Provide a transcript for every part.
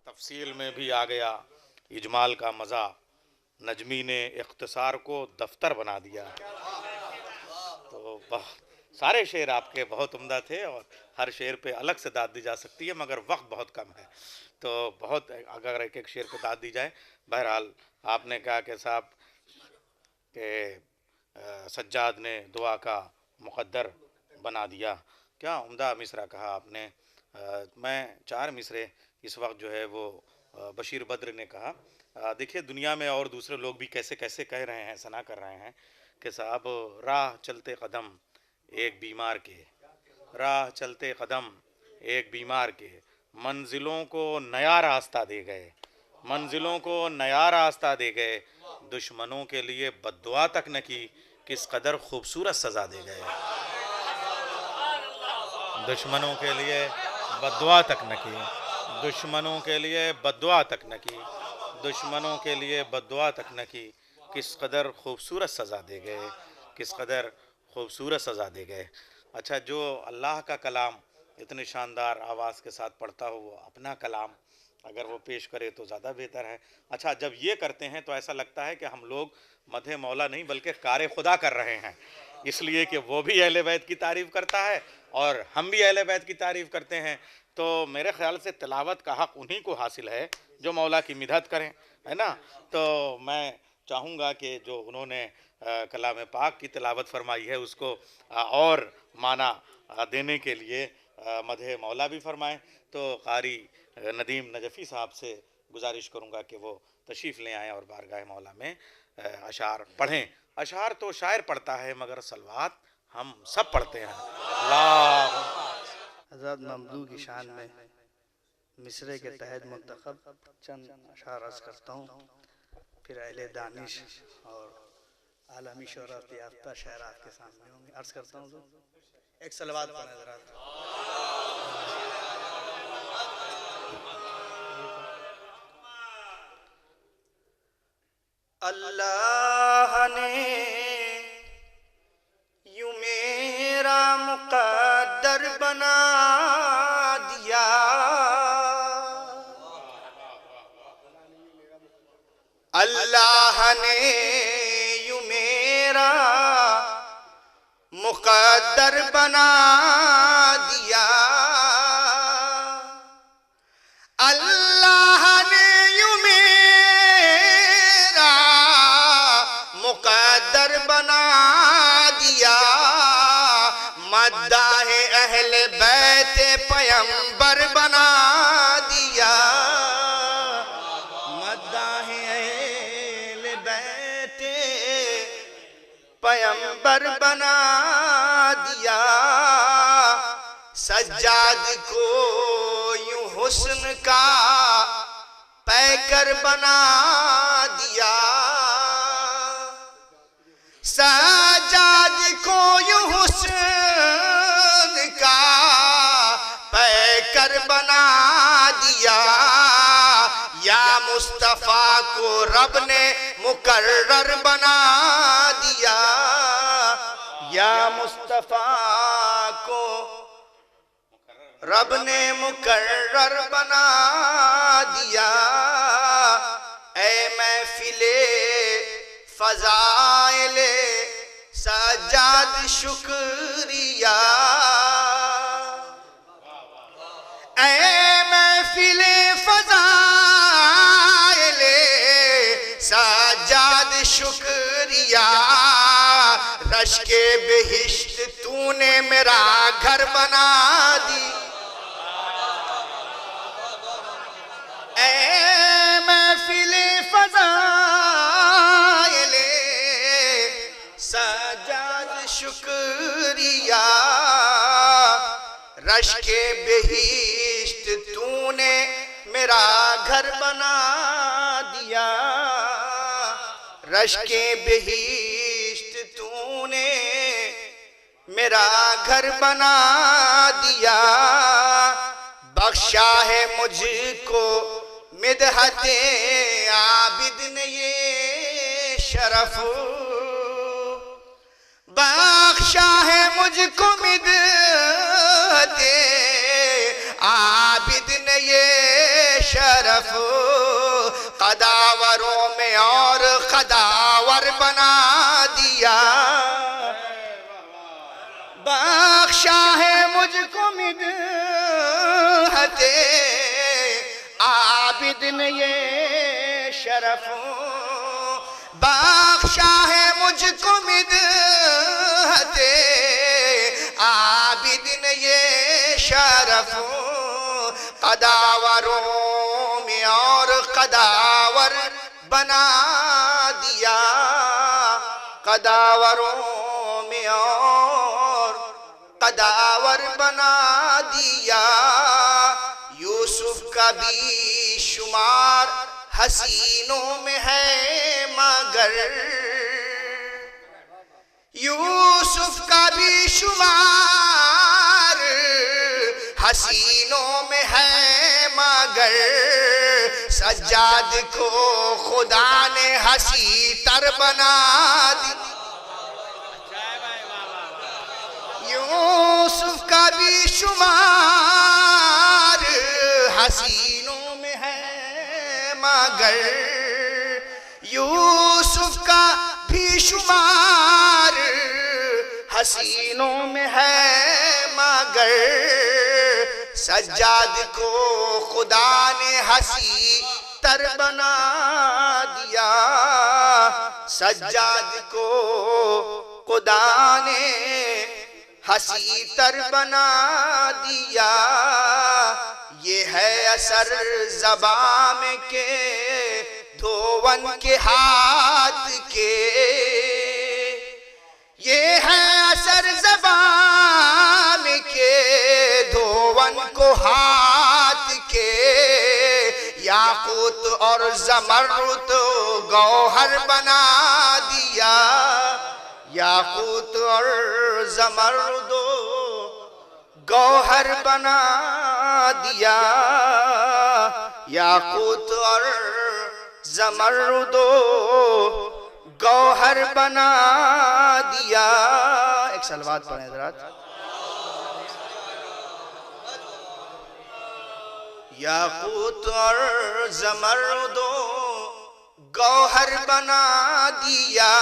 تفصیل میں بھی آ گیا اجمال کا مزہ، نجمی نے اختصار کو دفتر بنا دیا۔ تو سارے شعر آپ کے بہت عمدہ تھے، اور ہر شعر پہ الگ سے داد دی جا سکتی ہے، مگر وقت بہت کم ہے، تو بہت اگر ایک ایک شعر پہ داد دی جائے۔ بہرحال آپ نے کہا کہ صاحب کہ سجاد نے دعا کا مقدر بنا دیا، کیا عمدہ مصرع کہا آپ نے۔ میں 4 مصرے اس وقت جو ہے وہ بشیر بدر نے کہا۔ دیکھیے دنیا میں اور دوسرے لوگ بھی کیسے کیسے کہہ رہے ہیں، ثنا کر رہے ہیں کہ صاحب راہ چلتے قدم ایک بیمار کے، راہ چلتے قدم ایک بیمار کے، منزلوں کو نیا راستہ دے گئے، منزلوں کو نیا راستہ دے گئے، دشمنوں کے لیے بد دعا تک نہ کی، کس قدر خوبصورت سزا دے گئے، دشمنوں کے لیے بد دعا تک نہ کی، دشمنوں کے لیے بد دعا تک نہ کی، دشمنوں کے لیے بد دعا تک نہ کی، کس قدر خوبصورت سزا دے گئے، کس قدر خوبصورت سزا دے گئے۔ اچھا، جو اللہ کا کلام اتنے شاندار آواز کے ساتھ پڑھتا ہو، وہ اپنا کلام اگر وہ پیش کرے تو زیادہ بہتر ہے۔ اچھا، جب یہ کرتے ہیں تو ایسا لگتا ہے کہ ہم لوگ مدح مولا نہیں بلکہ کار خدا کر رہے ہیں، اس لیے کہ وہ بھی اہل بیت کی تعریف کرتا ہے اور ہم بھی اہل بیت کی تعریف کرتے ہیں، تو میرے خیال سے تلاوت کا حق انہی کو حاصل ہے جو مولا کی مدحت کریں، ہے نا۔ تو میں چاہوں گا کہ جو انہوں نے کلام پاک کی تلاوت فرمائی ہے اس کو اور معنی دینے کے لیے مدح مولا بھی فرمائیں، تو قاری ندیم نجفی صاحب سے گزارش کروں گا کہ وہ تشریف لے آئیں اور بارگاہ مولا میں اشعار پڑھیں۔ اشعار تو شاعر پڑھتا ہے مگر صلوات ہم سب پڑھتے ہیں۔ اللہ حضرت ممدوح کی شان میں مصرے کے تحت منتخب چند اشعار عرض کرتا ہوں، پھر اہل دانش اور عالمی شہرت یافتہ شاعرات کے سامنے ہوں گے۔ عرض کرتا ہوں تو ایک صلوات پڑھیں حضرات۔ اللہ نے یوں میرا مقدر بنا دیا، اللہ نے یوں میرا مقدر بنا دیا، اللہ نے یوں میرا مقدر بنا دیا، مداح اہل بیت پیمبر بنا دیا، مداح اہل بیت پیمبر بنا دیا، سجاد کو یوں حسن کا پیکر بنا دیا، سجاد کو یوں حسن کا پیکر بنا دیا، یا مصطفیٰ کو رب نے مقرر بنا دیا، یا مصطفیٰ کو رب نے مقرر بنا دیا، اے محفل فضائل سجاد شکریہ، اے محفل فضائل سجاد شکریہ، رشک بہشت تو نے میرا گھر بنا دی، اے محفل فضائل سجاد شکریہ، رشک بہشت تو نے میرا گھر بنا دیا، رشک بہشت تو نے میرا گھر بنا دیا، بخشا ہے مجھ کو مدحت عابد نے یہ شرف، بخشا ہے مجھ کو مدحت عابد نے یہ شرف، شرف قداوروں میں اور قداور بنا دیا بخشا ہے مجھ کو مدحت عابد نے یہ شرف بخشا ہے مجھ کو مدحت عابد نے یہ شرف قداوروں میں اور قداور بنا دیا قداوروں میں اور قداور بنا دیا یوسف کا بھی شمار حسینوں میں ہے مگر یوسف کا بھی شمار حسینوں میں ہے مگر سجاد کو خدا نے حسی تر بنا دی یوسف کا بھی شمار حسینوں میں ہے مگر یوسف کا بھی شمار حسینوں میں ہے مگر سجاد کو خدا نے حسی تر بنا دیا سجاد کو خدا نے حسی تر بنا دیا یہ ہے اثر زبان کے دھون کے ہاتھ کے یہ ہے اثر زبان کے دھون کو ہاتھ کے یاقوت اور زمرد گوہر بنا دیا یاقوت اور زمرد گوہر بنا دیا یاقوت اور زمرد گوہر بنا دیا ایک صلوات پڑھیں حضرات یاقوت اور زمرد گوہر بنا دیا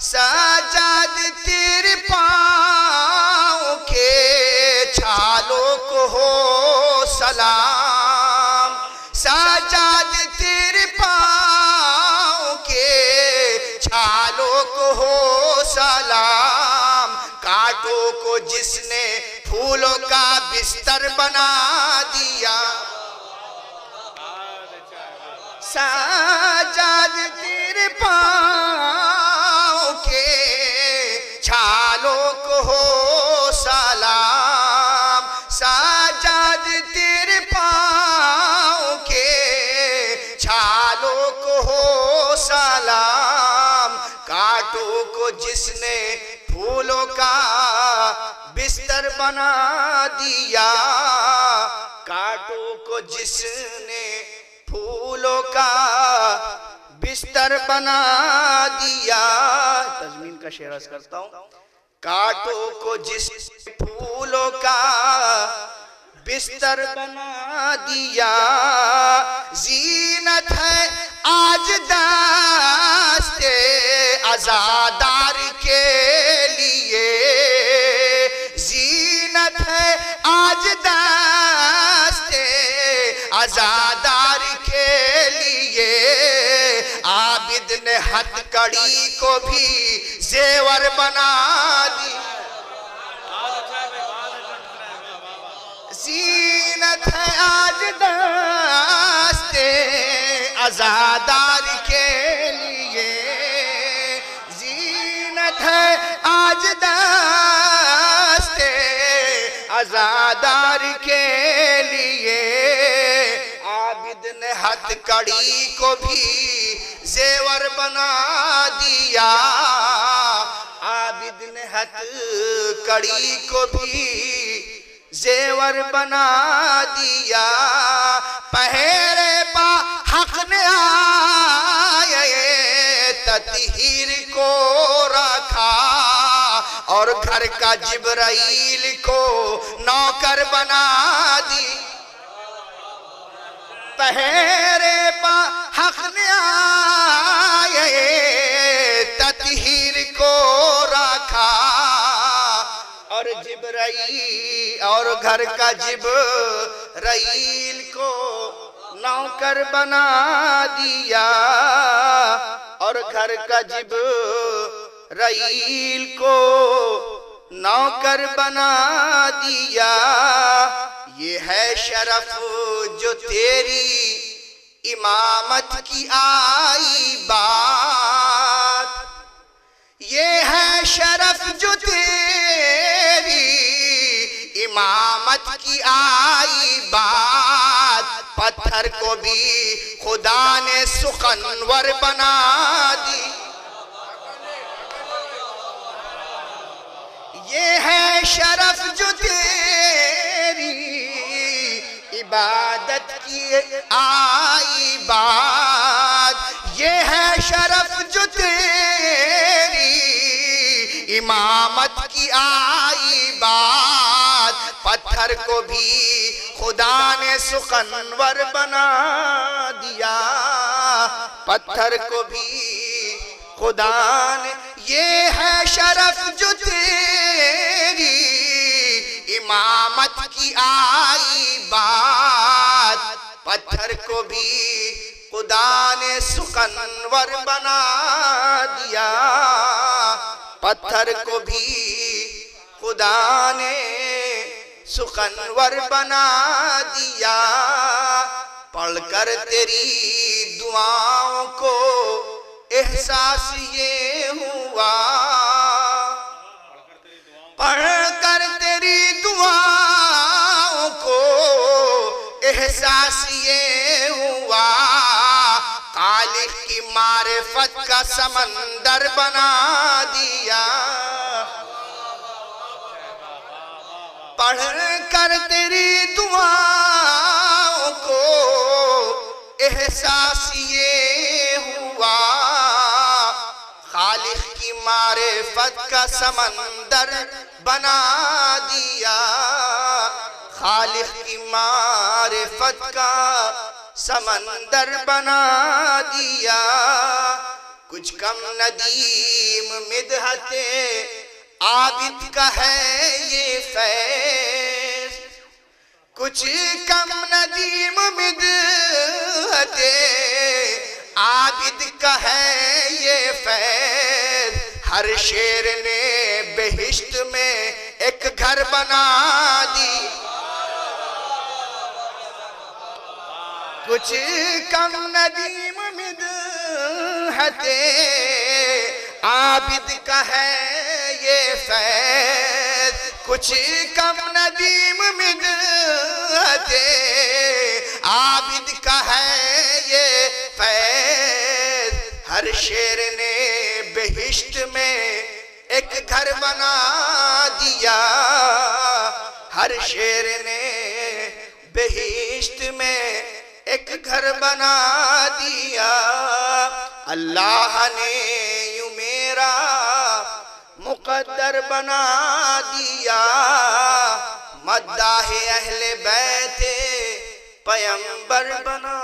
سجاد تیرے پاؤں کے چھالوں کو ہو سلام سجاد تیرے پاؤں کے چھالوں کو ہو سلام کانٹوں کو جس نے پھولوں کا بستر بنا دیا سجاد تیرے پاؤں کے چھالوں کو ہو سلام سجاد تیرے پاؤں کے چھالوں کو ہو سلام کانٹوں کو جس نے پھولوں کا بستر بنا دیا کانٹوں کو جس نے پھولوں کا بستر بنا دیا تضمین کا شعر عرض کرتا ہوں کانٹوں کو جس پھولوں کا بستر بنا دیا زینت ہے آج دست عزادار کے لیے زینت ہے آج دست عزادار کے لیے عابد نے ہتھ کڑی کو بھی زیور بنا دی زینت ہے آج دست عزادار کے لیے زینت ہے آج دست عزادار کے لیے عابد نے ہتھ کڑی کو بھی زیور بنا دیا عابد نے ہتھ کڑی کو بھی زیور بنا دیا پہرے با حق نے آئے تطہیر کو رکھا اور گھر کا جبرائیل کو نوکر بنا دی بہرے پا حق نے آئے تطہیر کو رکھا اور جبرائیل اور گھر کا جبرائیل کو نوکر بنا دیا اور گھر کا جبرائیل کو نوکر بنا دیا یہ ہے شرف جو تیری امامت کی آئی بات یہ ہے شرف جو تیری امامت کی آئی بات پتھر کو بھی خدا نے سخنور بنا دی یہ ہے شرف جو تیری عبادت کی آئی بات یہ ہے شرف جو تیری امامت کی آئی بات پتھر کو بھی خدا نے سخنور بنا دیا پتھر کو بھی خدا نے یہ ہے شرف جو تیری امامت کی آئی بات پتھر کو بھی خدا نے سخنور بنا دیا پتھر کو بھی خدا نے سخنور بنا دیا پڑھ کر تیری دعاؤں کو احساس یہ ہوا پڑھ کر تیری دعاؤں کو احساس یہ ہوا خالق کی معرفت کا سمندر بنا دیا پڑھ کر تیری دعاؤں کو احساس یہ ہوا خالق کی معرفت کا سمندر بنا دیا خالق کی معرفت کا سمندر بنا دیا کچھ کم ندیم مدحت عابد کا ہے یہ فیض کچھ کم ندیم مدحت عابد کا ہے یہ فیض ہر شیر نے بہشت میں ایک گھر بنا دی کچھ کم ندیم مدحت عابد کا ہے یہ فیض کچھ کم ندیم مدحت عابد کا ہے یہ فیض ہر شیر نے بہشت میں ایک گھر بنا دیا ہر شیر نے بہشت میں ایک گھر بنا دیا اللہ نے یوں میرا مقدر بنا دیا مداح اہل بیت پیمبر بنا